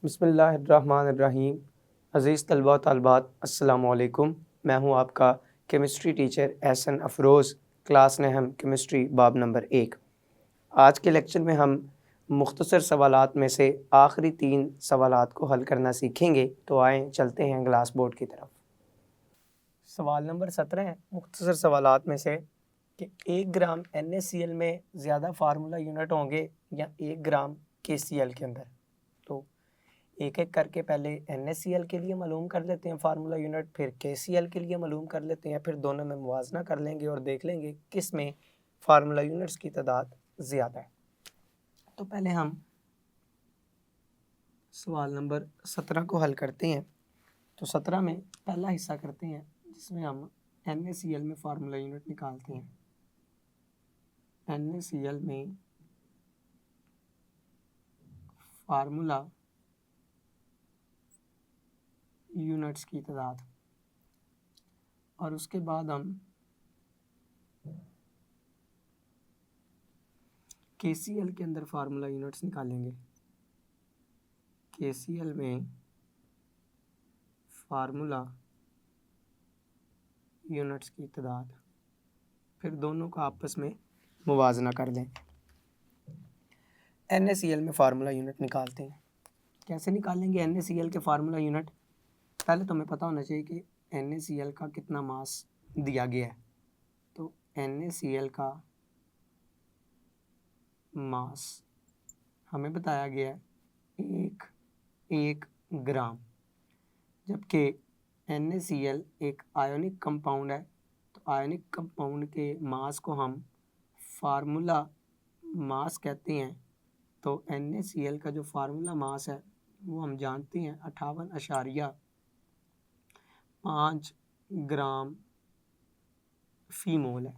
बिस्मिल्लाहिर्रहमानिर्रहीम। अज़ीज़ तलबा व तालिबात, अस्सलामु अलैकुम। मैं हूँ आपका chemistry teacher Ehsan Afroz. Class ने हम केमिस्ट्री बाब नंबर 1। आज के लेक्चर में हम मुख्तसर सवालात में से आखिरी 3 सवालात को हल करना सीखेंगे। तो आएँ चलते हैं ग्लास बोर्ड की तरफ। सवाल नंबर 17 है मुख्तसर सवालात में से कि 1 ग्राम NaCl में ज़्यादा फार्मूला यूनिट होंगे या 1 ग्राम KCl के अंदर। तो एक एक करके पहले NaCl के लिए मालूम कर लेते हैं फार्मूला यूनिट, फिर KCl के लिए मालूम कर लेते हैं, फिर दोनों में मुवाजना कर लेंगे और देख लेंगे किस में फार्मूला यूनिट्स की तादाद ज़्यादा है। तो पहले हम सवाल नंबर 17 को हल करते हैं। तो 17 में पहला हिस्सा करते हैं जिसमें हम NaCl में फार्मूला यूनिट निकालते हैं। NaCl में फार्मूला यूनिट्स की तादाद और उसके बाद हम KCl के अंदर फार्मूला यूनिट्स निकालेंगे। KCl में फार्मूला यूनिट्स की तादाद, फिर दोनों का आपस में मुवाजना कर लें। NaCl में फार्मूला यूनिट निकालते हैं। कैसे निकालेंगे NaCl के फार्मूला यूनिट? पहले तो हमें पता होना चाहिए कि NaCl का कितना मास दिया गया है। तो NaCl का मास हमें बताया गया है 1 ग्राम, जबकि NaCl एक आयोनिक कंपाउंड है। तो आयोनिक कंपाउंड के मास को हम फार्मूला मास कहते हैं। तो NaCl का जो फार्मूला मास है वो हम जानते हैं 58.5 ग्राम फी मोल है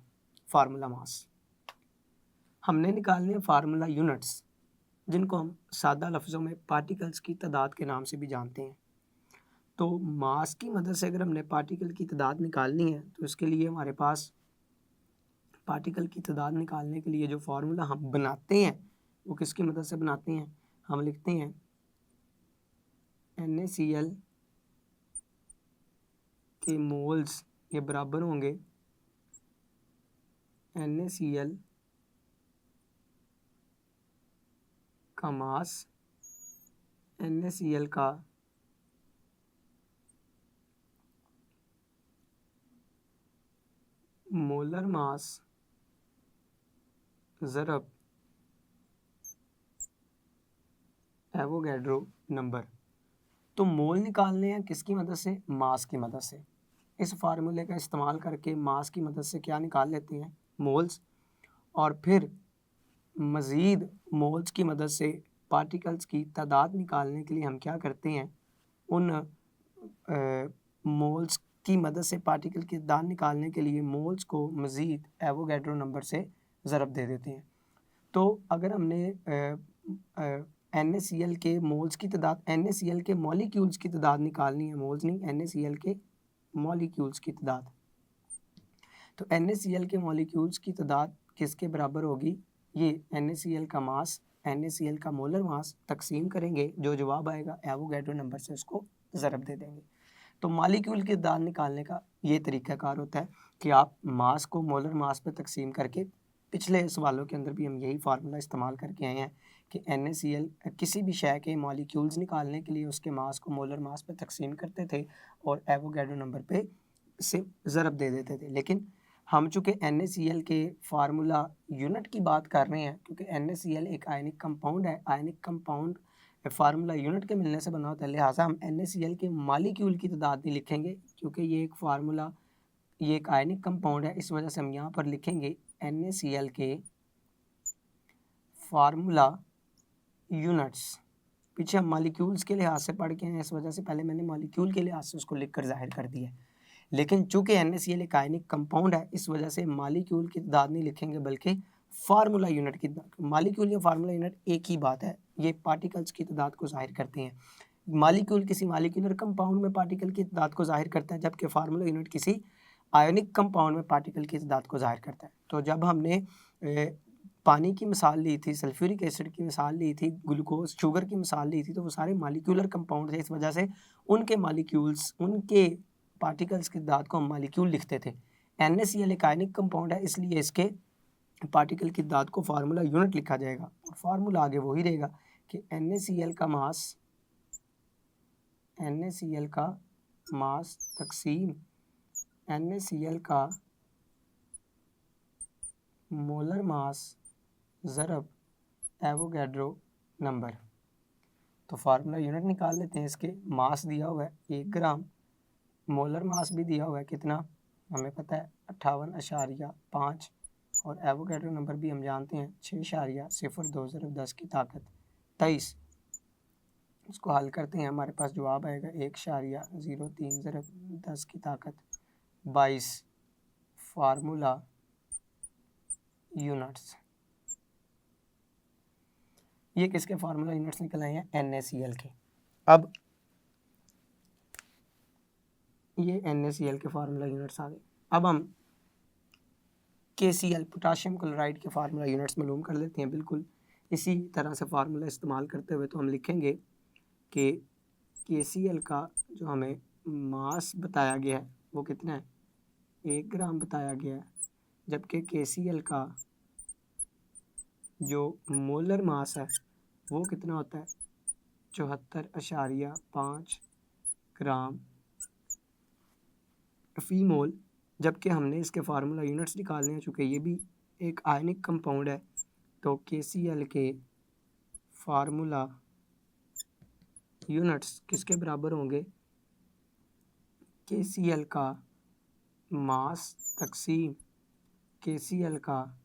फार्मूला मास। हमने निकालने हैं फार्मूला यूनिट्स, जिनको हम सादा लफ्ज़ों में पार्टिकल्स की तादाद के नाम से भी जानते हैं। तो मास की मदद से अगर हमने पार्टिकल की तादाद निकालनी है तो इसके लिए हमारे पास पार्टिकल की तादाद निकालने के लिए जो फार्मूला हम बनाते हैं वो किसकी मदद से बनाते हैं? हम लिखते हैं NaCl के मोल्स ये बराबर होंगे NaCl का मास, NaCl का मोलर मास ज़रब एवोगैड्रो नंबर। तो मोल निकालने हैं किसकी मदद से? मास की मदद से। इस फार्मूले का इस्तेमाल करके मास की मदद से क्या निकाल लेते हैं? मोल्स। और फिर मज़ीद मोल्स की मदद से पार्टिकल्स की तादाद निकालने के लिए हम क्या करते हैं? उन मोल्स की मदद से पार्टिकल की तादाद निकालने के लिए मोल्स को मज़ीद एवोगैड्रो नंबर से ज़रब दे देते हैं। तो अगर हमने NaCl के मोल्स की तादाद, NaCl के मॉलिक्यूल्स की तादाद निकालनी है, मोल्स नहीं, NaCl के मॉलिक्यूल्स की तादाद। तो NaCl के मॉलिक्यूल्स की तादाद किसके बराबर होगी? ये NaCl का मास, NaCl का मोलर मास तकसीम करेंगे, जो जवाब आएगा एवोगैड्रो नंबर से उसको ज़रब दे देंगे। तो मॉलिक्यूल की तादाद निकालने का ये तरीक़ाकार होता है कि आप मास को मोलर मास पर तकसीम करके, पिछले सवालों के अंदर भी हम यही फार्मूला इस्तेमाल करके आए हैं कि NaCl किसी भी शय के मॉलिक्यूल्स निकालने के लिए उसके मास को मोलर मास पर तकसीम करते थे और एवोगैड्रो नंबर पे से ज़रब दे देते थे। लेकिन हम चूँकि NaCl के फार्मूला यूनिट की बात कर रहे हैं, क्योंकि NaCl एक आयनिक कंपाउंड है, आयनिक कंपाउंड फार्मूला यूनिट के मिलने से बना होता है, लिहाजा हम NaCl के मॉलिक्यूल की तादाद नहीं लिखेंगे, क्योंकि ये एक फार्मूला, ये एक आयनिक कंपाउंड है। इस वजह से हम यहाँ पर लिखेंगे NaCl के फार्मूला यूनिट्स। पीछे हम मॉलिक्यूल्स के लिहाज से पढ़ के हैं, इस वजह से पहले मैंने मॉलिक्यूल के लिहाज से उसको लिखकर जाहिर कर दिया। लेकिन चूँकि NaCl एक आयनिक कंपाउंड है, इस वजह से मॉलिक्यूल की तादाद नहीं लिखेंगे, बल्कि फार्मूला यूनिट की। मॉलिक्यूल या फार्मूला यूनिट एक ही बात है, ये पार्टिकल्स की तादाद को जाहिर करते हैं। मॉलिक्यूल किसी मॉलिक्यूलर कंपाउंड में पार्टिकल की तादाद को जाहिर करता है, जबकि फार्मूला यूनिट किसी आयोनिक कंपाउंड में पार्टिकल की तादाद को जाहिर करता है। तो जब हमने पानी की मिसाल ली थी, सल्फ्यूरिक एसिड की मिसाल ली थी, ग्लूकोज शुगर की मिसाल ली थी, तो वो सारे मॉलिक्यूलर कंपाउंड थे। इस वजह से उनके मॉलिक्यूल्स, उनके पार्टिकल्स की तादाद को हम मॉलिक्यूल लिखते थे। NaCl एक आयनिक कंपाउंड है, इसलिए इसके पार्टिकल की तादाद को फार्मूला यूनिट लिखा जाएगा और फार्मूला आगे वही रहेगा कि NaCl का मास तकसीम NaCl का मोलर मास ज़रब एवोगैड्रो नंबर। तो फार्मूला यूनिट निकाल लेते हैं। इसके मास दिया हुआ है 1 ग्राम, मोलर मास भी दिया हुआ है कितना, हमें पता है 58.5, और एवोगैड्रो नंबर भी हम जानते हैं 6.02 ज़रब 10 की ताकत 23। इसको हल करते हैं, हमारे पास जवाब आएगा 1.03 ज़रब 10 की ताकत 22 फार्मूला यूनिट्स। ये किसके फार्मूला यूनिट्स निकल आए हैं, NaCl के। अब ये NaCl के फार्मूला यूनिट्स आ गए। अब हम KCl पोटाशियम क्लोराइड के फार्मूला यूनिट्स मालूम कर लेते हैं। बिल्कुल इसी तरह से फार्मूला इस्तेमाल करते हुए तो हम लिखेंगे कि KCl का जो हमें मास बताया गया है वो कितना है, 1 ग्राम बताया गया है, जबकि KCl का जो मोलर मास है वो कितना होता है, 74.5 ग्राम फी मोल। जबकि हमने इसके फार्मूला यूनिट्स निकालने हैं, चूँकि ये भी एक आयनिक कंपाउंड है, तो KCl के फार्मूला यूनिट्स किसके बराबर होंगे, KCl का मास तकसीम KCl का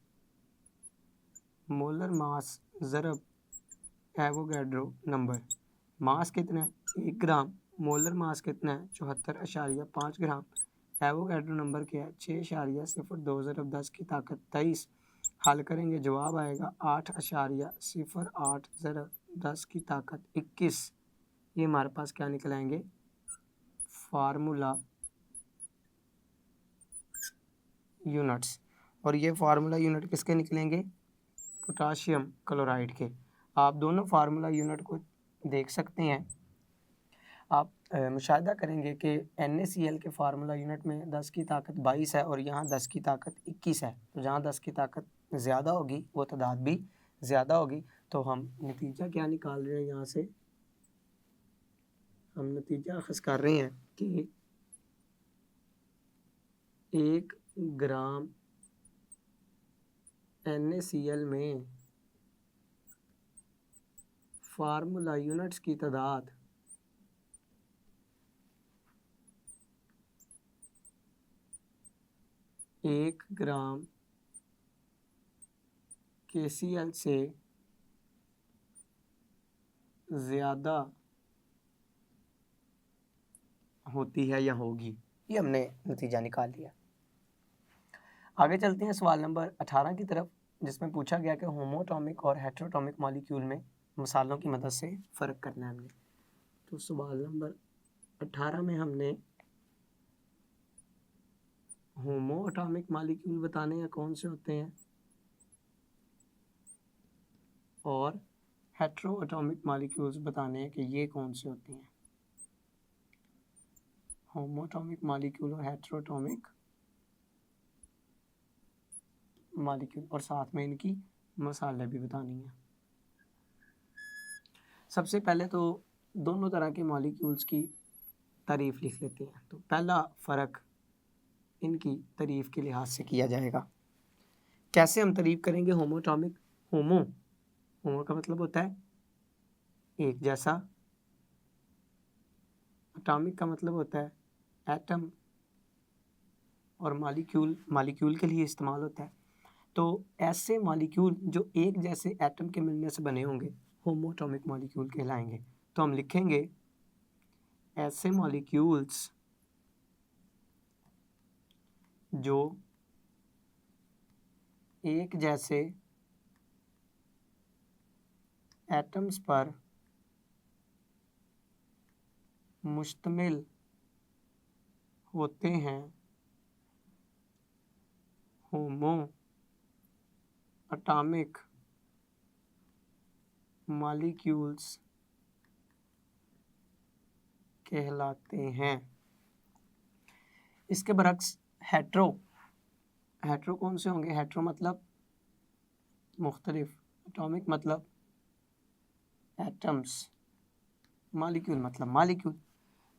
मोलर मास ज़रब एवोगैड्रो नंबर। मास कितना है, 1 ग्राम, मोलर मास कितना है, 74.5 ग्राम, एवोगैड्रो नंबर क्या है, 6.02 ज़रब 10 की ताकत 23। हल करेंगे, जवाब आएगा 8.08 ज़रब 10 की ताकत 21। ये हमारे पास क्या निकल आएंगे, फार्मूला यूनिट्स। और ये फार्मूला यूनिट किसके निकलेंगे, पोटाशियम क्लोराइड के। आप दोनों फार्मूला यूनिट को देख सकते हैं। आप मुशाहिदा करेंगे कि NaCl के फार्मूला यूनिट में 10 की ताकत 22 है और यहाँ 10 की ताकत 21 है। तो जहाँ 10 की ताकत ज़्यादा होगी वो तादाद भी ज़्यादा होगी। तो हम नतीजा क्या निकाल रहे हैं, यहाँ से हम नतीजा अखज़ कर रहे हैं कि 1 ग्राम NaCl में फार्मूला यूनिट्स की तादाद 1 ग्राम KCl से ज़्यादा होती है या होगी। ये हमने नतीजा निकाल लिया। आगे चलते हैं सवाल नंबर 18 की तरफ, जिसमें पूछा गया कि होमोटॉमिक और हेट्रोटॉमिक मॉलिक्यूल में मिसालों की मदद से फ़र्क करना है हमने। तो सवाल नंबर 18 में हमने होमोटॉमिक मॉलिक्यूल बताने हैं कौन से होते हैं, और हेट्रोटॉमिक मॉलिक्यूल्स बताने हैं कि ये कौन से होते हैं। होमोटॉमिक मॉलिक्यूल और हेट्रोटॉमिक मॉलिक्यूल, और साथ में इनकी मसाले भी बतानी है। सबसे पहले तो दोनों तरह के मॉलिक्यूल्स की तारीफ़ लिख लेते हैं। तो पहला फ़र्क इनकी तारीफ़ के लिहाज से किया जाएगा। कैसे हम तारीफ़ करेंगे होमोटॉमिक, होमो का मतलब होता है एक जैसा, एटॉमिक का मतलब होता है एटम, और मॉलिक्यूल के लिए इस्तेमाल होता है। तो ऐसे मॉलिक्यूल जो एक जैसे एटम के मिलने से बने होंगे होमोटॉमिक मॉलिक्यूल कहलाएंगे। तो हम लिखेंगे ऐसे मॉलिक्यूल्स जो एक जैसे एटम्स पर मुश्तमिल होते हैं होमो एटॉमिक मॉलिक्यूल्स कहलाते हैं। इसके बरक्स हेट्रो कौन से होंगे? हेट्रो मतलब मुख्तलिफ, एटॉमिक मतलब एटम्स, मॉलिक्यूल मतलब मॉलिक्यूल।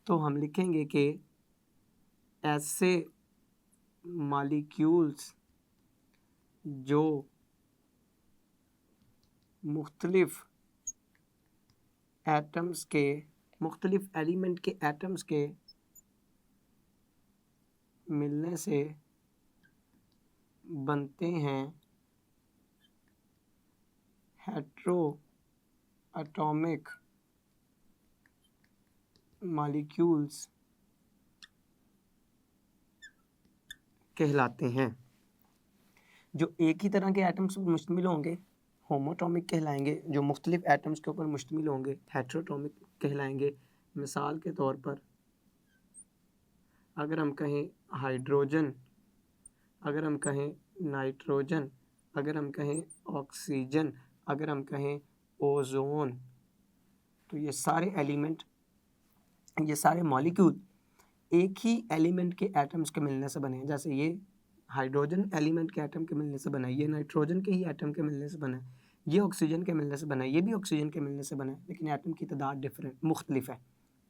तो हम लिखेंगे कि ऐसे मॉलिक्यूल्स जो मुख्तलिफ एटम्स के, मुख्तलिफ एलिमेंट के एटम्स के मिलने से बनते हैं, हेट्रो एटॉमिक मॉलिक्यूल्स कहलाते हैं। जो एक ही तरह के एटम्स पर मुश्तमिल होंगे होमोटॉमिक कहलाएंगे, जो मुख्तलिफ एटम्स के ऊपर मुश्तमिल होंगे हेट्रोटॉमिक कहलाएंगे। मिसाल के तौर पर अगर हम कहें हाइड्रोजन, अगर हम कहें नाइट्रोजन, अगर हम कहें ऑक्सीजन, अगर हम कहें ओजोन, तो ये सारे एलिमेंट, ये सारे मॉलिक्यूल एक ही एलिमेंट के एटम्स के मिलने से बने हैं। जैसे ये हाइड्रोजन एलिमेंट के एटम के मिलने से बना है, ये नाइट्रोजन के ही एटम के मिलने से बना है, ये ऑक्सीजन के मिलने से बना है, ये भी ऑक्सीजन के मिलने से बना है, लेकिन एटम की तादाद डिफरेंट मुख्तलिफ है।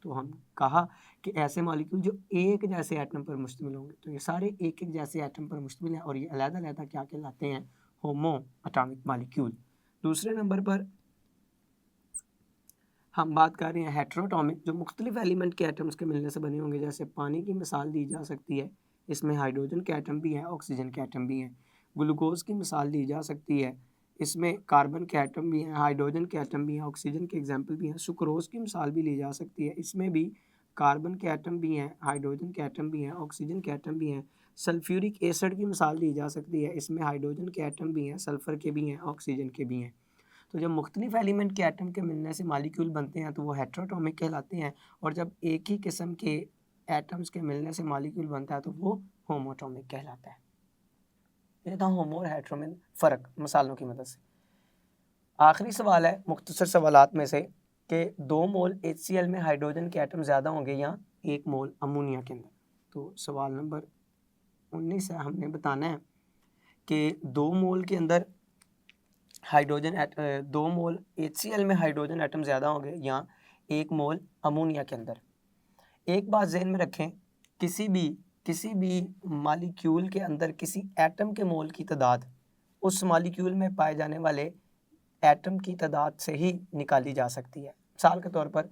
तो हम कहा कि ऐसे मॉलिक्यूल जो एक जैसे एटम पर मुश्तमिल होंगे, तो ये सारे एक एक जैसे एटम पर मुश्तमिल हैं और ये अलग-अलग क्या कहलाते हैं? होमो एटॉमिक मॉलिक्यूल। दूसरे नंबर पर हम बात कर रहे हैं हेट्रोटॉमिक, जो मुख्तलिफ एलिमेंट के एटम्स के मिलने से बने होंगे। जैसे पानी की मिसाल दी जा सकती है, इसमें हाइड्रोजन के एटम भी हैं, ऑक्सीजन के एटम भी हैं। ग्लूकोज की मिसाल दी जा सकती है, इसमें कार्बन के एटम भी हैं, हाइड्रोजन के एटम भी हैं, ऑक्सीजन के एग्जाम्पल भी हैं। सुक्रोज की मिसाल भी ली जा सकती है, इसमें भी कार्बन के एटम भी हैं, हाइड्रोजन के एटम भी हैं, ऑक्सीजन के एटम भी हैं। सल्फ्यूरिक एसिड की मिसाल दी जा सकती है, इसमें हाइड्रोजन के एटम भी हैं, सल्फ़र के भी हैं, ऑक्सीजन के भी हैं। तो जब मुख्तलिफ एलिमेंट के एटम के मिलने से मॉलिक्यूल बनते हैं तो वो हेट्रोटॉमिक कहलाते हैं, और जब एक ही किस्म के एटम्स के मिलने से मॉलिक्यूल बनता है तो वो होमोटॉमिक कहलाता है। ये था होमो और हेट्रो में फ़र्क मिसालों की मदद से। आखिरी सवाल है मुख्तसर सवालात में से कि 2 मोल HCl में हाइड्रोजन के एटम ज़्यादा होंगे या 1 मोल अमोनिया के अंदर। तो सवाल नंबर 19 है, हमने बताना है कि 2 मोल के अंदर हाइड्रोजन 2 मोल HCl में हाइड्रोजन एटम ज़्यादा होंगे या 1 मोल अमोनिया के अंदर। एक बात ज़हन में रखें, किसी भी मॉलिक्यूल के अंदर किसी एटम के मोल की तादाद उस मॉलिक्यूल में पाए जाने वाले एटम की तादाद से ही निकाली जा सकती है। मिसाल के तौर पर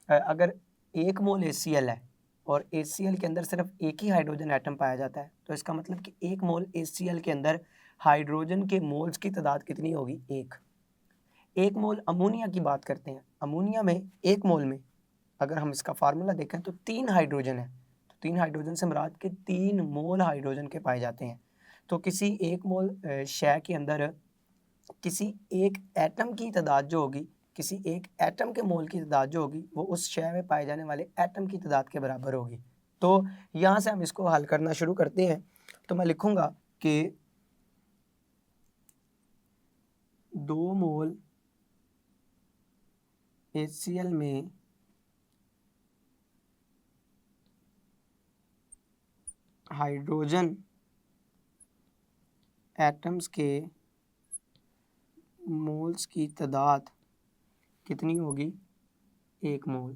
अगर 1 मोल HCl है और HCl के अंदर सिर्फ एक ही हाइड्रोजन एटम पाया जाता है, तो इसका मतलब कि 1 मोल HCl के अंदर हाइड्रोजन के मोल्स की तादाद कितनी होगी? 1 मोल अमोनिया की बात करते हैं, अमोनिया में 1 मोल में अगर हम इसका फार्मूला देखें तो 3 हाइड्रोजन है, तो 3 हाइड्रोजन से मुराद के 3 मोल हाइड्रोजन के पाए जाते हैं। तो किसी 1 मोल शय के अंदर किसी एक एटम की तादाद जो होगी, किसी एक एटम के मोल की तादाद जो होगी, वो उस शय में पाए जाने वाले एटम की तादाद के बराबर होगी। तो यहाँ से हम इसको हल करना शुरू करते हैं। तो मैं लिखूँगा कि 2 मोल HCl में हाइड्रोजन एटम्स के मोल्स की तादाद कितनी होगी? 1 मोल।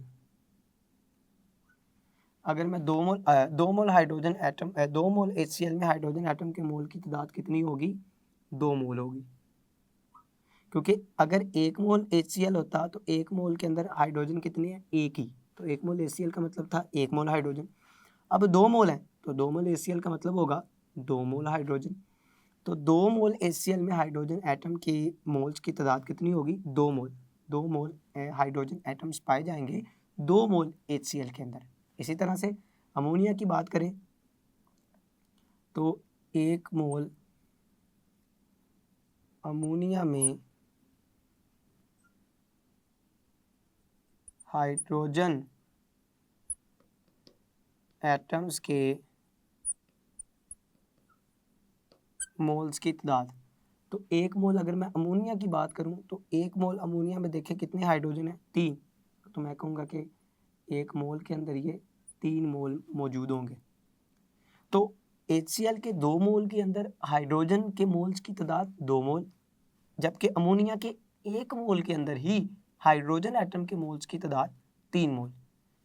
अगर मैं 2 मोल हाइड्रोजन एटम 2 मोल HCl में हाइड्रोजन एटम के मोल की तादाद कितनी होगी? 2 मोल होगी, क्योंकि अगर 1 मोल HCl होता तो 1 मोल के अंदर हाइड्रोजन कितने हैं? एक ही, तो 1 मोल HCl का मतलब था 1 मोल हाइड्रोजन। अब 2 मोल है तो 2 मोल HCl का मतलब होगा 2 मोल हाइड्रोजन। तो 2 मोल HCl में हाइड्रोजन एटम की मोल्स की तादाद कितनी होगी? 2 मोल। 2 मोल हाइड्रोजन एटम्स पाए जाएंगे 2 मोल HCl के अंदर। इसी तरह से अमोनिया की बात करें तो 1 मोल अमोनिया में हाइड्रोजन एटम्स के मोल्स की तादाद तो 1 मोल अगर मैं अमोनिया की बात करूं तो 1 मोल अमोनिया में देखें कितने हाइड्रोजन है, 3। तो मैं कहूँगा कि 1 मोल के अंदर ये 3 मोल मौजूद होंगे। तो HCl के 2 मोल के अंदर हाइड्रोजन के मोल्स की तादाद 2 मोल, जबकि अमोनिया के 1 मोल के अंदर ही हाइड्रोजन एटम के मोल्स की तादाद 3 मोल।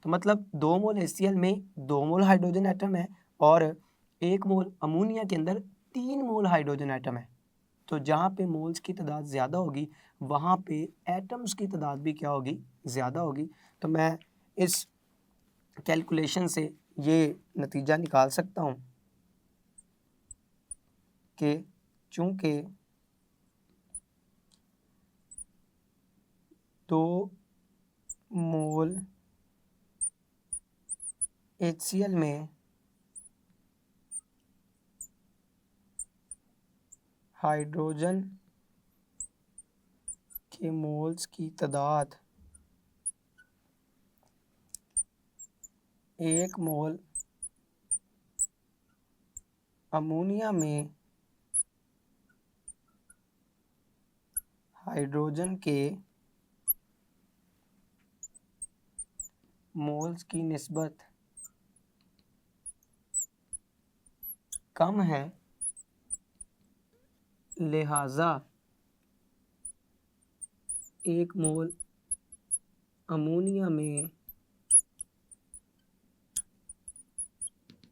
तो मतलब 2 मोल HCl में 2 मोल हाइड्रोजन एटम है और 1 मोल अमोनिया के अंदर 3 मोल हाइड्रोजन एटम है। तो जहाँ पे मोल्स की तादाद ज़्यादा होगी वहाँ पे एटम्स की तादाद भी क्या होगी, ज़्यादा होगी। तो मैं इस कैलकुलेशन से ये नतीजा निकाल सकता हूँ कि चूँकि 2 मोल HCl में हाइड्रोजन के मोल्स की तादाद 1 मोल अमोनिया में हाइड्रोजन के मोल्स की निस्बत कम है, लिहाजा 1 मोल अमोनिया में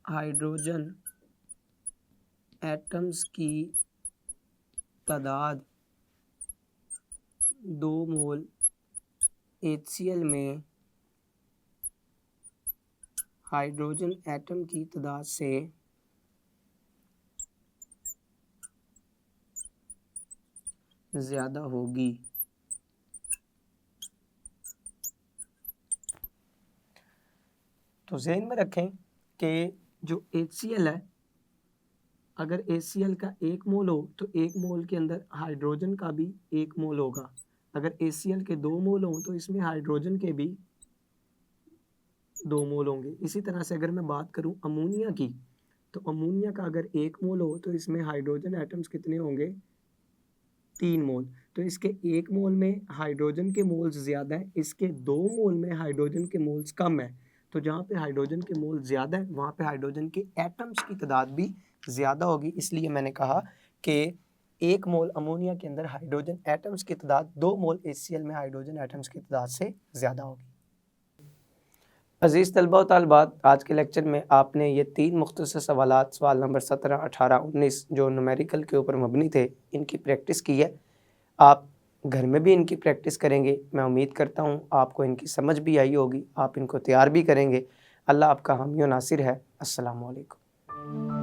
हाइड्रोजन एटम्स की तादाद 2 मोल HCl में हाइड्रोजन एटम की तादाद से ज़्यादा होगी। तो ज़हन में रखें कि जो HCl है, अगर HCl का 1 मोल हो तो 1 मोल के अंदर हाइड्रोजन का भी 1 मोल होगा। अगर HCl के 2 मोल हों तो इसमें हाइड्रोजन के भी 2 मोल होंगे। इसी तरह से अगर मैं बात करूं अमोनिया की, तो अमोनिया का अगर 1 मोल हो तो इसमें हाइड्रोजन एटम्स कितने होंगे, 3 मोल। तो इसके 1 मोल में हाइड्रोजन के मोल्स ज़्यादा है, इसके 2 मोल में हाइड्रोजन के मोल्स कम है। तो जहाँ पे हाइड्रोजन के मोल ज़्यादा है वहाँ पे हाइड्रोजन के एटम्स की तादाद भी ज़्यादा होगी। इसलिए मैंने कहा कि 1 मोल अमोनिया के अंदर हाइड्रोजन एटम्स की तादाद 2 मोल HCl में हाइड्रोजन एटम्स की तादाद से ज़्यादा होगी। अज़ीज़ तलबा व तालिबात, आज के लेक्चर में आपने ये 3 मुख्तसर सवालात, सवाल नंबर 17, 18, 19 जो न्यूमेरिकल के ऊपर मबनी थे, इनकी प्रैक्टिस की है। आप घर में भी इनकी प्रैक्टिस करेंगे। मैं उम्मीद करता हूँ आपको इनकी समझ भी आई होगी, आप इनको तैयार भी करेंगे। अल्लाह आपका हामी व नासिर है। अस्सलामु अलैकुम।